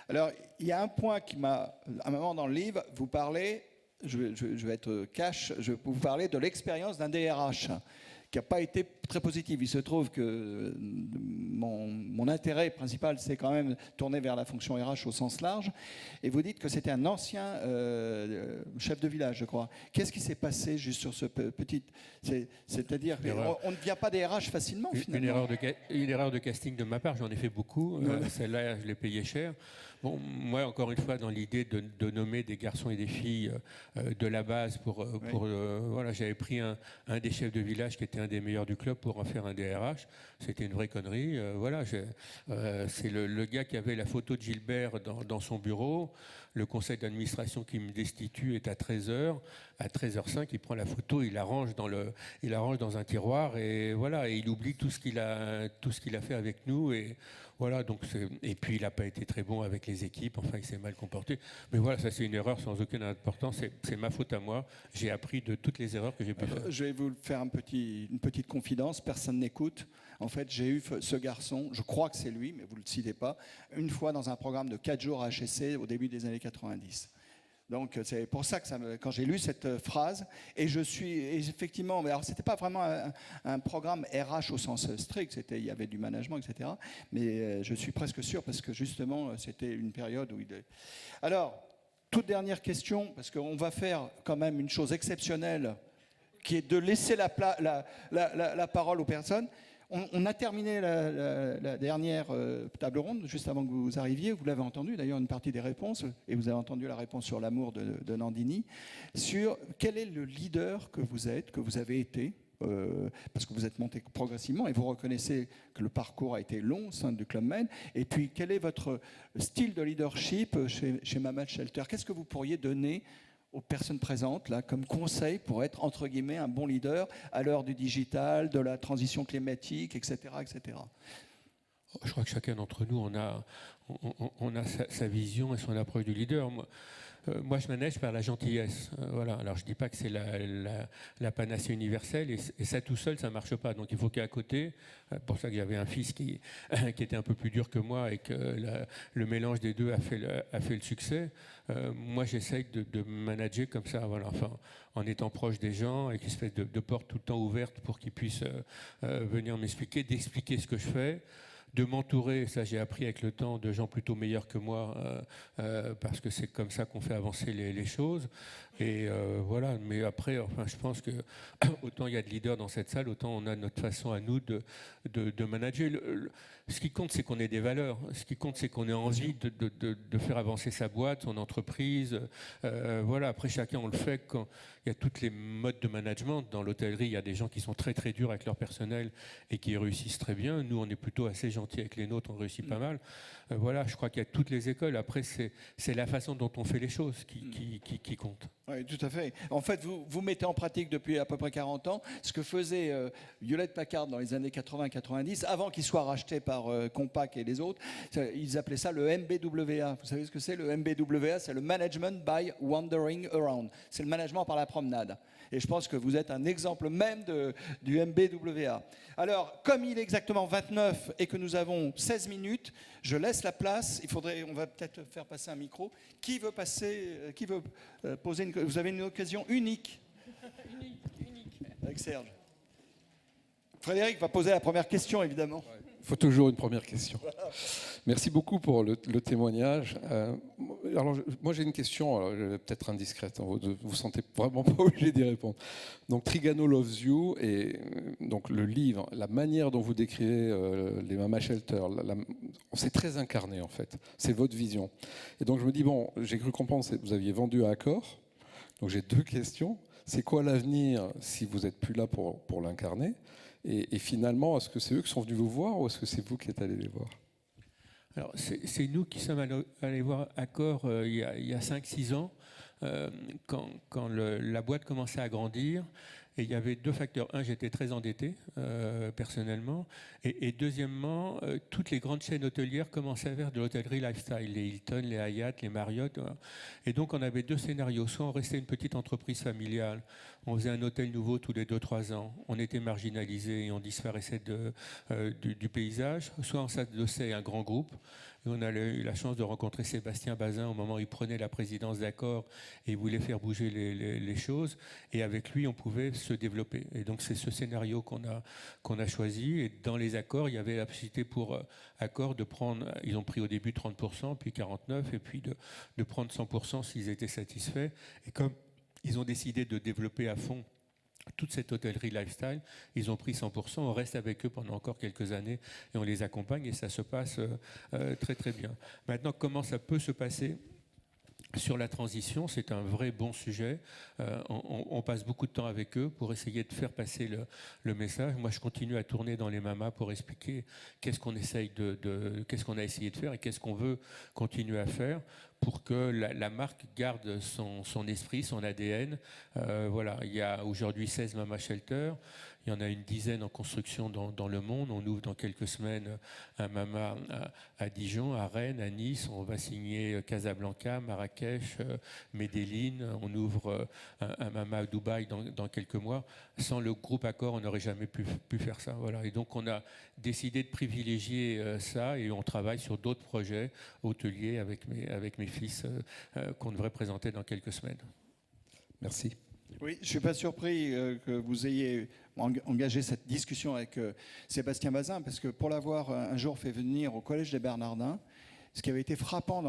Alors, il y a un point qui m'a, à un moment dans le livre, vous parlez. Je vais être cash, je vais vous parler de l'expérience d'un DRH qui n'a pas été très positive. Il se trouve que mon intérêt principal, c'est quand même tourné vers la fonction RH au sens large. Et vous dites que c'était un ancien chef de village, je crois. Qu'est-ce qui s'est passé juste sur ce petit... C'est-à-dire qu'on ne devient pas DRH facilement, finalement. Une erreur de casting de ma part, j'en ai fait beaucoup. Celle-là, je l'ai payée cher. Bon, moi, encore une fois, dans l'idée de nommer des garçons et des filles de la base voilà, j'avais pris un des chefs de village qui était un des meilleurs du club pour en faire un DRH. C'était une vraie connerie. Voilà, c'est le gars qui avait la photo de Gilbert dans son bureau. Le conseil d'administration qui me destitue est à 13h. À 13h05, il prend la photo, il la range dans un tiroir et voilà, et il oublie tout ce qu'il a fait avec nous et voilà. Donc et puis il n'a pas été très bon avec les équipes. Enfin, il s'est mal comporté. Mais voilà, ça c'est une erreur sans aucune importance. C'est ma faute à moi. J'ai appris de toutes les erreurs que j'ai pu faire. Je vais vous faire une petite confidence. Personne n'écoute. En fait, j'ai eu ce garçon, je crois que c'est lui, mais vous ne le citez pas, une fois dans un programme de 4 jours à HSC au début des années 90. Donc c'est pour ça que quand j'ai lu cette phrase, et effectivement, alors c'était pas vraiment un programme RH au sens strict, il y avait du management, etc. Mais je suis presque sûr parce que justement c'était une période où Alors, toute dernière question, parce qu'on va faire quand même une chose exceptionnelle, qui est de laisser la parole aux personnes. On a terminé la dernière table ronde, juste avant que vous arriviez. Vous l'avez entendu, d'ailleurs, une partie des réponses, et vous avez entendu la réponse sur l'amour de Nandini, sur quel est le leader que vous êtes, que vous avez été, parce que vous êtes monté progressivement, et vous reconnaissez que le parcours a été long au sein du Club Med, et puis quel est votre style de leadership chez Mama Shelter? Qu'est-ce que vous pourriez donner aux personnes présentes là, comme conseil pour être, entre guillemets, un bon leader à l'heure du digital, de la transition climatique, etc. etc. Je crois que chacun d'entre nous, on a sa vision et son approche du leader. Moi, je manage par la gentillesse. Voilà. Alors, je ne dis pas que c'est la panacée universelle, et ça tout seul, ça ne marche pas. Donc, il faut qu'à côté, pour ça que j'avais un fils qui était un peu plus dur que moi, et que le mélange des deux a fait le succès. Moi, j'essaye de manager comme ça, voilà. Enfin, en étant proche des gens, avec une espèce de porte tout le temps ouverte pour qu'ils puissent venir m'expliquer, d'expliquer ce que je fais, de m'entourer, ça j'ai appris avec le temps, de gens plutôt meilleurs que moi, parce que c'est comme ça qu'on fait avancer les choses. Et voilà, mais après, enfin, je pense que autant il y a de leaders dans cette salle, autant on a notre façon à nous de manager. Ce qui compte, c'est qu'on ait des valeurs. Ce qui compte, c'est qu'on ait envie de faire avancer sa boîte, son entreprise. Voilà, après chacun, on le fait il y a toutes les modes de management. Dans l'hôtellerie, il y a des gens qui sont très très durs avec leur personnel et qui réussissent très bien. Nous, on est plutôt assez gentils avec les nôtres, on réussit pas mal. Voilà, je crois qu'il y a toutes les écoles. Après, c'est la façon dont on fait les choses qui compte. Oui, tout à fait. En fait, vous mettez en pratique depuis à peu près 40 ans ce que faisait Hewlett-Packard dans les années 80-90, avant qu'il soit racheté par Compaq et les autres. Ils appelaient ça le MBWA. Vous savez ce que c'est le MBWA? C'est le Management by Wandering Around. C'est le management par la promenade. Et je pense que vous êtes un exemple même du MBWA. Alors, comme il est exactement 29 et que nous avons 16 minutes, je laisse la place. On va peut-être faire passer un micro. Qui veut poser une... Vous avez une occasion unique. Unique. Avec Serge. Frédéric va poser la première question, évidemment. Il faut toujours une première question. Merci beaucoup pour le témoignage. Alors, moi, j'ai une question, peut-être indiscrète. Vous ne vous sentez vraiment pas obligé d'y répondre. Donc, Trigano Loves You, et donc le livre, la manière dont vous décrivez les Mama Shelter, c'est très incarné, en fait. C'est votre vision. Et donc, je me dis, bon, j'ai cru comprendre que vous aviez vendu à Accor. Donc, j'ai deux questions. C'est quoi l'avenir si vous n'êtes plus là pour l'incarner ? Et finalement, est-ce que c'est eux qui sont venus vous voir ou est-ce que c'est vous qui êtes allés les voir? Alors, c'est nous qui sommes allés voir Accor il y a 5-6 ans, quand la boîte commençait à grandir. Et il y avait deux facteurs. Un, j'étais très endetté personnellement. Et deuxièmement, toutes les grandes chaînes hôtelières commençaient à faire de l'hôtellerie lifestyle. Les Hilton, les Hyatt, les Marriott. Et donc, on avait deux scénarios. Soit on restait une petite entreprise familiale. On faisait un hôtel nouveau tous les 2-3 ans. On était marginalisé et on disparaissait du paysage. Soit on s'adossait à un grand groupe. Et on a eu la chance de rencontrer Sébastien Bazin au moment où il prenait la présidence d'Accor et il voulait faire bouger les choses. Et avec lui, on pouvait se développer. Et donc, c'est ce scénario qu'on a choisi. Et dans les accords, il y avait la possibilité pour Accor de prendre, ils ont pris au début 30%, puis 49%, et puis de prendre 100% s'ils étaient satisfaits. Et comme ils ont décidé de développer à fond toute cette hôtellerie lifestyle, ils ont pris 100%, on reste avec eux pendant encore quelques années et on les accompagne et ça se passe très très bien. Maintenant, comment ça peut se passer sur la transition? C'est un vrai bon sujet. On passe beaucoup de temps avec eux pour essayer de faire passer le message. Moi, je continue à tourner dans les mamas pour expliquer qu'est-ce qu'on essaye qu'est-ce qu'on a essayé de faire et qu'est-ce qu'on veut continuer à faire pour que la marque garde son esprit, son ADN. Voilà, il y a aujourd'hui 16 Mama Shelter. Il y en a une dizaine en construction dans le monde. On ouvre dans quelques semaines un Mama à Dijon, à Rennes, à Nice. On va signer Casablanca, Marrakech, Medellín. On ouvre un Mama à Dubaï dans quelques mois. Sans le groupe Accor, on n'aurait jamais pu faire ça. Voilà. Et donc, on a décidé de privilégier ça et on travaille sur d'autres projets hôteliers avec mes fils qu'on devrait présenter dans quelques semaines. Merci. Oui, je ne suis pas surpris que vous ayez engagé cette discussion avec Sébastien Bazin, parce que pour l'avoir un jour fait venir au Collège des Bernardins, ce qui avait été frappant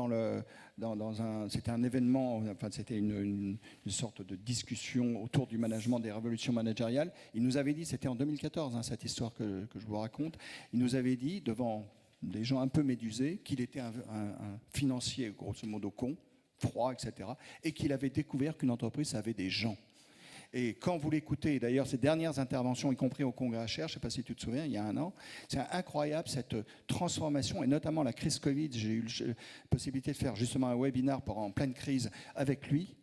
c'était un événement, enfin c'était une sorte de discussion autour du management, des révolutions managériales. Il nous avait dit, c'était en 2014, cette histoire que je vous raconte, il nous avait dit, devant des gens un peu médusés, qu'il était un financier, grosso modo con, froid, etc., et qu'il avait découvert qu'une entreprise avait des gens. Et quand vous l'écoutez, d'ailleurs, ces dernières interventions, y compris au Congrès HR, je ne sais pas si tu te souviens, il y a un an, c'est incroyable cette transformation, et notamment la crise Covid. J'ai eu la possibilité de faire justement un webinaire en pleine crise avec lui.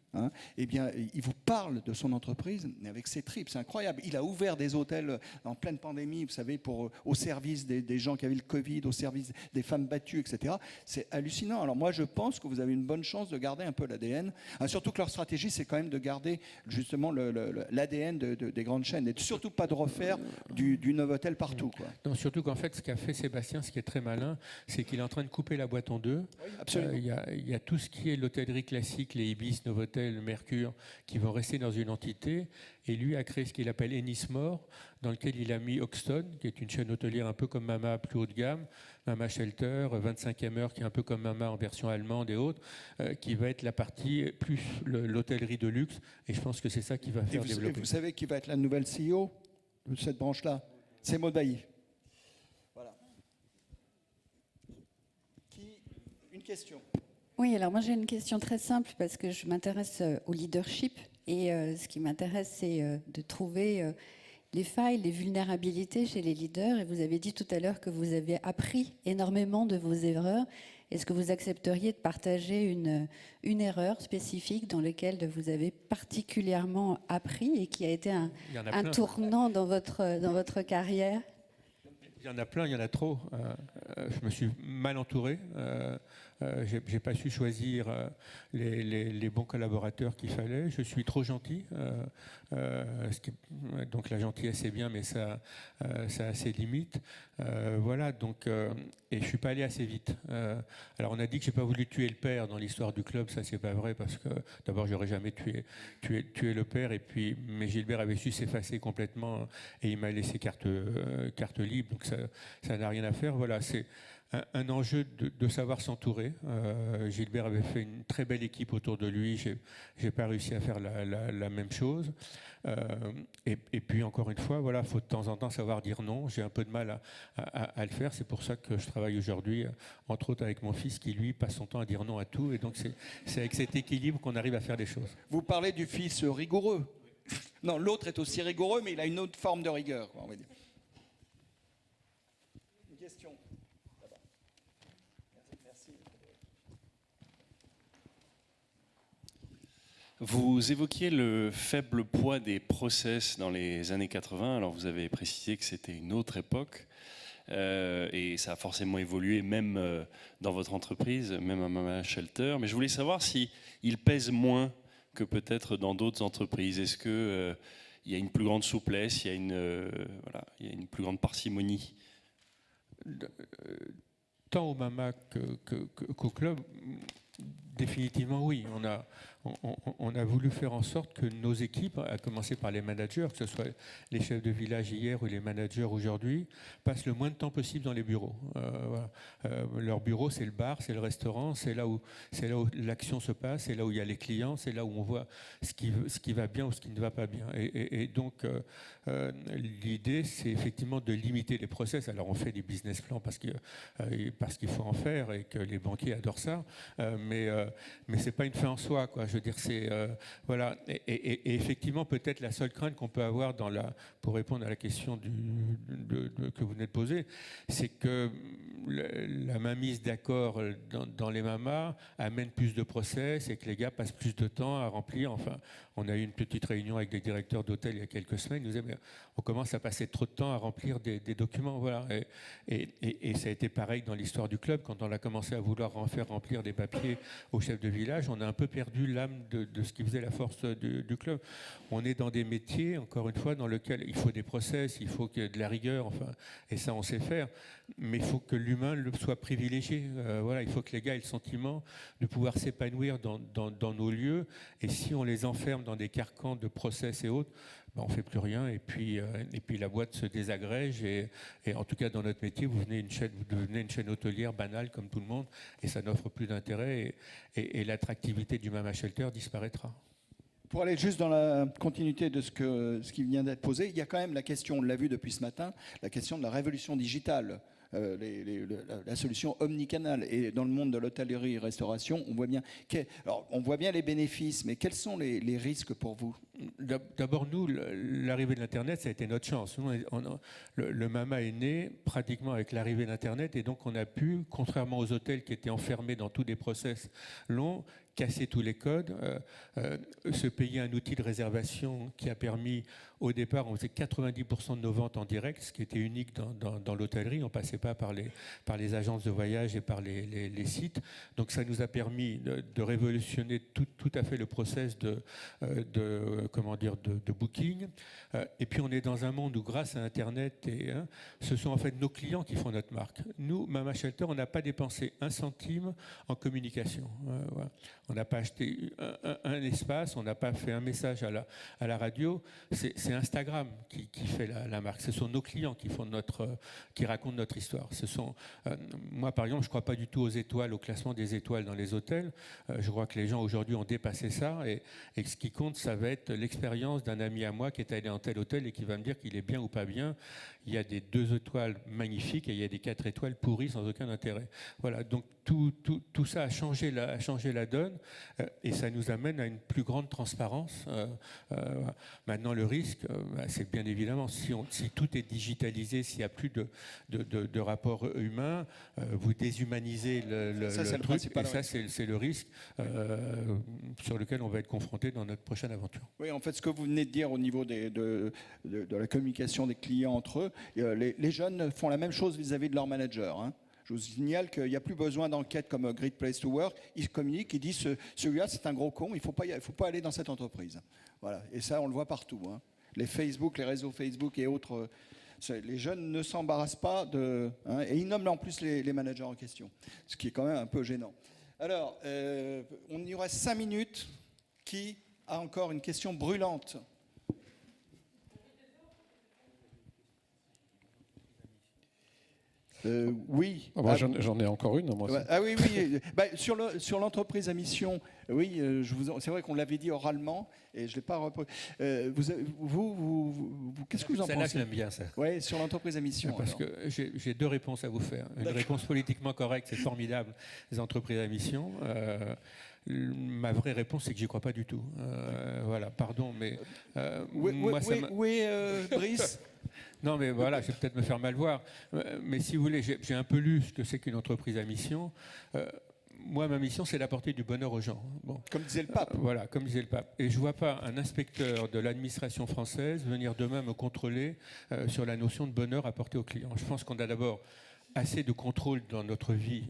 Eh bien, il vous parle de son entreprise, mais avec ses tripes, c'est incroyable. Il a ouvert des hôtels en pleine pandémie, vous savez, au service des gens qui avaient le Covid, au service des femmes battues, etc. C'est hallucinant. Alors moi, je pense que vous avez une bonne chance de garder un peu l'ADN, surtout que leur stratégie, c'est quand même de garder justement l'ADN des grandes chaînes, et surtout pas de refaire du Novotel partout, quoi. Non, surtout qu'en fait, ce qu'a fait Sébastien, ce qui est très malin, c'est qu'il est en train de couper la boîte en deux. Oui, absolument. Il y a tout ce qui est l'hôtellerie classique, les Ibis, Novotel, le Mercure, qui vont rester dans une entité. Et lui a créé ce qu'il appelle Ennismore, dans lequel il a mis Hoxton, qui est une chaîne hôtelière un peu comme Mama, plus haut de gamme, Mama Shelter, 25e heure, qui est un peu comme Mama en version allemande et autres, qui va être la partie plus l'hôtellerie de luxe. Et je pense que c'est ça qui va faire développer. Et vous savez qui va être la nouvelle CEO de cette branche-là? C'est Maud Bailly. Voilà. Une question? Oui, alors moi j'ai une question très simple parce que je m'intéresse au leadership Et ce qui m'intéresse, c'est de trouver les failles, les vulnérabilités chez les leaders. Et vous avez dit tout à l'heure que vous avez appris énormément de vos erreurs. Est-ce que vous accepteriez de partager une erreur spécifique dans laquelle vous avez particulièrement appris et qui a été un tournant dans votre carrière? Il y en a plein, il y en a trop. Je me suis mal entouré. J'ai pas su choisir les bons collaborateurs qu'il fallait. Je suis trop gentil. Donc la gentillesse c'est bien, mais ça a ses limites. Voilà. Donc et je suis pas allé assez vite. Alors on a dit que j'ai pas voulu tuer le père dans l'histoire du club. Ça c'est pas vrai parce que d'abord j'aurais jamais tué le père. Et puis mais Gilbert avait su s'effacer complètement et il m'a laissé carte libre. Donc ça n'a rien à faire. Voilà. C'est un enjeu de savoir s'entourer. Gilbert avait fait une très belle équipe autour de lui. J'ai pas réussi à faire la même chose. Et puis encore une fois, voilà, faut de temps en temps savoir dire non. J'ai un peu de mal à le faire. C'est pour ça que je travaille aujourd'hui, entre autres avec mon fils, qui lui passe son temps à dire non à tout. Et donc c'est avec cet équilibre qu'on arrive à faire des choses. Vous parlez du fils rigoureux. Non, l'autre est aussi rigoureux, mais il a une autre forme de rigueur, on va dire. Une question. Vous évoquiez le faible poids des process dans les années 80. Alors vous avez précisé que c'était une autre époque et ça a forcément évolué même dans votre entreprise, même à Mama Shelter. Mais je voulais savoir si il pèse moins que peut-être dans d'autres entreprises. Est-ce que il y a une plus grande souplesse, il y a une plus grande parcimonie? Tant au Mama qu'au club, définitivement oui. On a voulu faire en sorte que nos équipes, à commencer par les managers, que ce soit les chefs de village hier ou les managers aujourd'hui, passent le moins de temps possible dans les bureaux. Voilà. Leur bureau, c'est le bar, c'est le restaurant, c'est là où l'action se passe, c'est là où il y a les clients, c'est là où on voit ce qui va bien ou ce qui ne va pas bien. Et donc, l'idée, c'est effectivement de limiter les process. Alors, on fait des business plans parce qu'il faut en faire et que les banquiers adorent ça, mais c'est pas une fin en soi, quoi. Je veux dire, c'est voilà. Et effectivement, peut-être la seule crainte qu'on peut avoir pour répondre à la question que vous venez de poser, c'est que la mainmise d'accord dans les mamas amène plus de process et que les gars passent plus de temps à remplir. Enfin, on a eu une petite réunion avec des directeurs d'hôtel il y a quelques semaines. Ils nous disaient, mais on commence à passer trop de temps à remplir des documents. Voilà. Et ça a été pareil dans l'histoire du club. Quand on a commencé à vouloir en faire remplir des papiers au chef de village, on a un peu perdu l'âme de ce qui faisait la force du club. On est dans des métiers, encore une fois, dans lesquels il faut des process, il faut qu'il y ait de la rigueur, enfin, et ça on sait faire, mais il faut que l'humain soit privilégié. Voilà, il faut que les gars aient le sentiment de pouvoir s'épanouir dans nos lieux, et si on les enferme dans des carcans de process et autres, on ne fait plus rien, et puis la boîte se désagrège, et en tout cas dans notre métier, vous devenez une chaîne hôtelière banale comme tout le monde, et ça n'offre plus d'intérêt, et l'attractivité du Mama Shelter disparaîtra. Pour aller juste dans la continuité de ce qui vient d'être posé, il y a quand même la question, on l'a vu depuis ce matin, la question de la révolution digitale. La solution omnicanal. Et dans le monde de l'hôtellerie-restauration, on voit bien les bénéfices, mais quels sont les risques pour vous? D'abord, nous, l'arrivée de l'Internet, ça a été notre chance. Nous, le Mama est né pratiquement avec l'arrivée d'Internet, et donc on a pu, contrairement aux hôtels qui étaient enfermés dans tous des process longs, casser tous les codes, se payer un outil de réservation qui a permis, au départ, on faisait 90% de nos ventes en direct, ce qui était unique dans l'hôtellerie. On ne passait pas par les agences de voyage et par les sites. Donc ça nous a permis de révolutionner tout à fait le process de booking. Et puis on est dans un monde où, grâce à Internet, ce sont en fait nos clients qui font notre marque. Nous, Mama Shelter, on n'a pas dépensé un centime en communication. Voilà. On n'a pas acheté un espace, on n'a pas fait un message à la radio. C'est Instagram qui fait la marque. Ce sont nos clients qui racontent notre histoire. Moi, par exemple, je ne crois pas du tout aux étoiles, au classement des étoiles dans les hôtels. Je crois que les gens aujourd'hui ont dépassé ça, et ce qui compte, ça va être l'expérience d'un ami à moi qui est allé en tel hôtel et qui va me dire qu'il est bien ou pas bien. Il y a des 2 étoiles magnifiques et il y a des 4 étoiles pourries sans aucun intérêt. Voilà, donc tout ça a changé la donne et ça nous amène à une plus grande transparence. Maintenant, le risque, c'est bien évidemment, si tout est digitalisé, s'il n'y a plus de rapport humain, vous déshumanisez le truc, et ça, c'est le risque sur lequel on va être confronté dans notre prochaine aventure. Oui, en fait, ce que vous venez de dire au niveau de la communication des clients entre eux, les jeunes font la même chose vis-à-vis de leur manager. Hein. Je vous signale qu'il n'y a plus besoin d'enquêtes comme Great Place to Work. Ils communiquent, ils disent celui-là, c'est un gros con, il ne faut pas aller dans cette entreprise. Voilà. Et ça, on le voit partout. Hein. Les Facebook, les réseaux Facebook et autres, les jeunes ne s'embarrassent pas de. Hein, et ils nomment en plus les managers en question, ce qui est quand même un peu gênant. Alors, on y reste 5 minutes. Qui a encore une question brûlante ? Oui. J'en ai encore une, moi. Ah oui. Sur l'entreprise à mission, oui, c'est vrai qu'on l'avait dit oralement et je ne l'ai pas repris. Qu'est-ce que vous en pensez ? Celle-là, je l'aime bien, ça. Oui, sur l'entreprise à mission. Parce que j'ai 2 réponses à vous faire. Une réponse politiquement correcte, c'est formidable, les entreprises à mission. Ma vraie réponse, c'est que j'y crois pas du tout. Voilà, pardon, mais oui, Brice. Non, mais voilà, je vais peut-être me faire mal voir. Mais si vous voulez, j'ai un peu lu ce que c'est qu'une entreprise à mission. Moi, ma mission, c'est d'apporter du bonheur aux gens. Bon. Comme disait le pape. Voilà, comme disait le pape. Et je ne vois pas un inspecteur de l'administration française venir demain me contrôler sur la notion de bonheur apporté aux clients. Je pense qu'on a d'abord assez de contrôle dans notre vie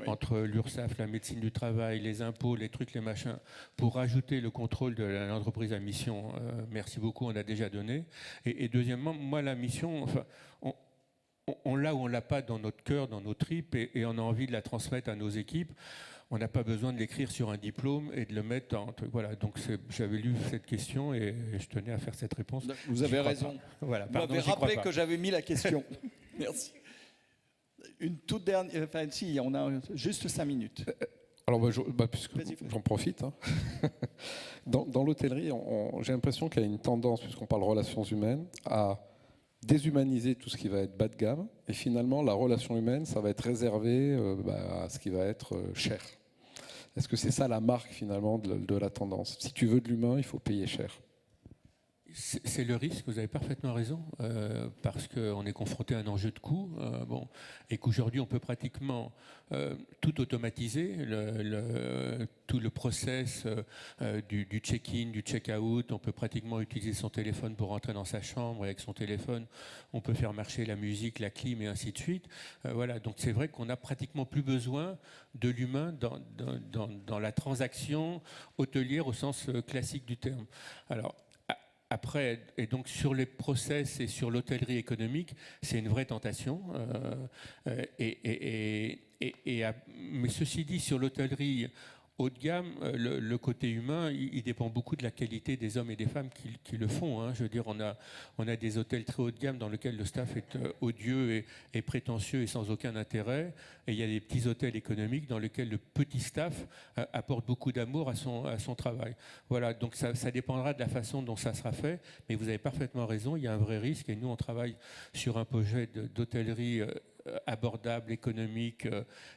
entre l'URSSAF, la médecine du travail, les impôts, les trucs, les machins, pour rajouter le contrôle de l'entreprise à mission. Merci beaucoup, on a déjà donné. Et deuxièmement, moi, la mission, enfin, on l'a ou on ne l'a pas dans notre cœur, dans nos tripes, et on a envie de la transmettre à nos équipes. On n'a pas besoin de l'écrire sur un diplôme et de le mettre en... Voilà, donc j'avais lu cette question et je tenais à faire cette réponse. Vous avez raison. Voilà, vous m'avez rappelé que j'avais mis la question. Merci. Une toute dernière... Enfin, si, on a juste 5 minutes. Alors, puisque j'en profite. Hein. Dans l'hôtellerie, j'ai l'impression qu'il y a une tendance, puisqu'on parle relations humaines, à déshumaniser tout ce qui va être bas de gamme. Et finalement, la relation humaine, ça va être réservé à ce qui va être cher. Est-ce que c'est ça la marque, finalement, de la tendance ? Si tu veux de l'humain, il faut payer cher. C'est le risque, vous avez parfaitement raison, parce qu'on est confronté à un enjeu de coût, et qu'aujourd'hui on peut pratiquement tout automatiser, tout le process du check-in, du check-out, on peut pratiquement utiliser son téléphone pour rentrer dans sa chambre, et avec son téléphone on peut faire marcher la musique, la clim et ainsi de suite. Voilà, donc c'est vrai qu'on n'a pratiquement plus besoin de l'humain dans la transaction hôtelière au sens classique du terme. Alors, après, et donc sur les process et sur l'hôtellerie économique, c'est une vraie tentation. Mais ceci dit, sur l'hôtellerie haut de gamme, le côté humain, il dépend beaucoup de la qualité des hommes et des femmes qui le font. Hein. Je veux dire, on a des hôtels très haut de gamme dans lesquels le staff est odieux et prétentieux et sans aucun intérêt. Et il y a des petits hôtels économiques dans lesquels le petit staff apporte beaucoup d'amour à son travail. Voilà, donc ça dépendra de la façon dont ça sera fait. Mais vous avez parfaitement raison, il y a un vrai risque. Et nous, on travaille sur un projet d'hôtellerie abordable, économique,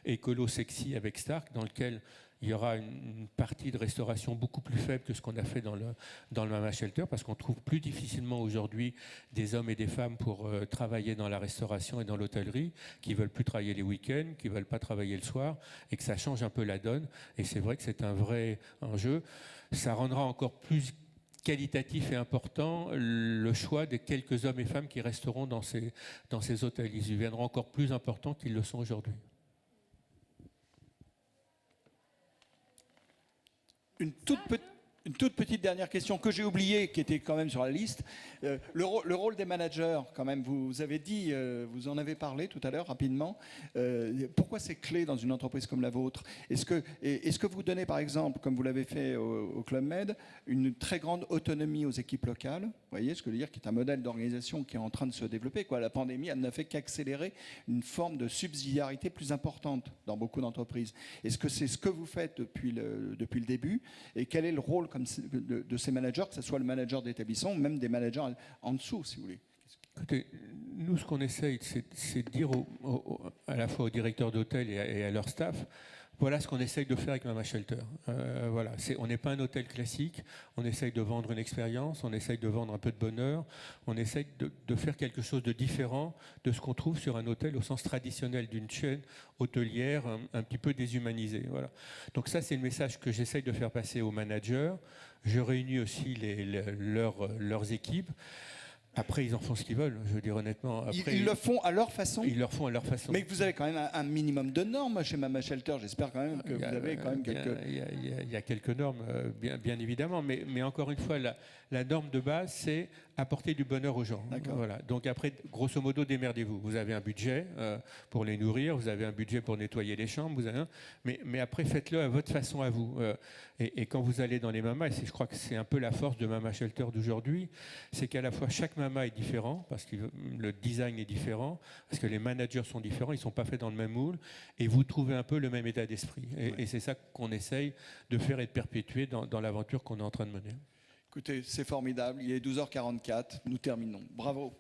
écolo, sexy avec Stark, dans lequel il y aura une partie de restauration beaucoup plus faible que ce qu'on a fait dans le Mama Shelter, parce qu'on trouve plus difficilement aujourd'hui des hommes et des femmes pour travailler dans la restauration et dans l'hôtellerie, qui ne veulent plus travailler les week-ends, qui ne veulent pas travailler le soir, et que ça change un peu la donne. Et c'est vrai que c'est un vrai enjeu. Ça rendra encore plus qualitatif et important le choix des quelques hommes et femmes qui resteront dans ces hôtels. Ils deviendront encore plus importants qu'ils le sont aujourd'hui. Une toute petite dernière question que j'ai oubliée, qui était quand même sur la liste. Le rôle des managers, quand même, vous avez dit, vous en avez parlé tout à l'heure rapidement. Pourquoi c'est clé dans une entreprise comme la vôtre ? Est-ce que vous donnez, par exemple, comme vous l'avez fait au Club Med, une très grande autonomie aux équipes locales ? Vous voyez ce que je veux dire, qui est un modèle d'organisation qui est en train de se développer. La pandémie, elle n'a fait qu'accélérer une forme de subsidiarité plus importante dans beaucoup d'entreprises. Est-ce que c'est ce que vous faites depuis le début ? Et quel est le rôle comme de ces managers, que ce soit le manager d'établissement ou même des managers en dessous, si vous voulez. Écoutez, nous, ce qu'on essaye, c'est de dire à la fois aux directeurs d'hôtel et à leur staff, voilà ce qu'on essaye de faire avec Mama Shelter. Voilà, on n'est pas un hôtel classique, on essaye de vendre une expérience, on essaye de vendre un peu de bonheur, on essaye de faire quelque chose de différent de ce qu'on trouve sur un hôtel au sens traditionnel d'une chaîne hôtelière un petit peu déshumanisée. Voilà. Donc ça, c'est le message que j'essaye de faire passer aux managers. Je réunis aussi leurs équipes. Après, ils en font ce qu'ils veulent, je veux dire honnêtement. Après, ils le font à leur façon. Ils le font à leur façon. Mais vous avez quand même un minimum de normes chez Mama Shelter. J'espère quand même que vous avez quand même quelques... Il y a quelques normes, bien évidemment. Mais encore une fois, la norme de base, c'est apporter du bonheur aux gens. Voilà. Donc après, grosso modo, démerdez-vous. Vous avez un budget pour les nourrir, vous avez un budget pour nettoyer les chambres, mais après, faites-le à votre façon à vous. Et quand vous allez dans les mamas, et je crois que c'est un peu la force de Mama Shelter d'aujourd'hui, c'est qu'à la fois chaque mama est différent, parce que le design est différent, parce que les managers sont différents, ils ne sont pas faits dans le même moule, et vous trouvez un peu le même état d'esprit. Et c'est ça qu'on essaye de faire et de perpétuer dans l'aventure qu'on est en train de mener. Écoutez, c'est formidable. Il est 12h44. Nous terminons. Bravo.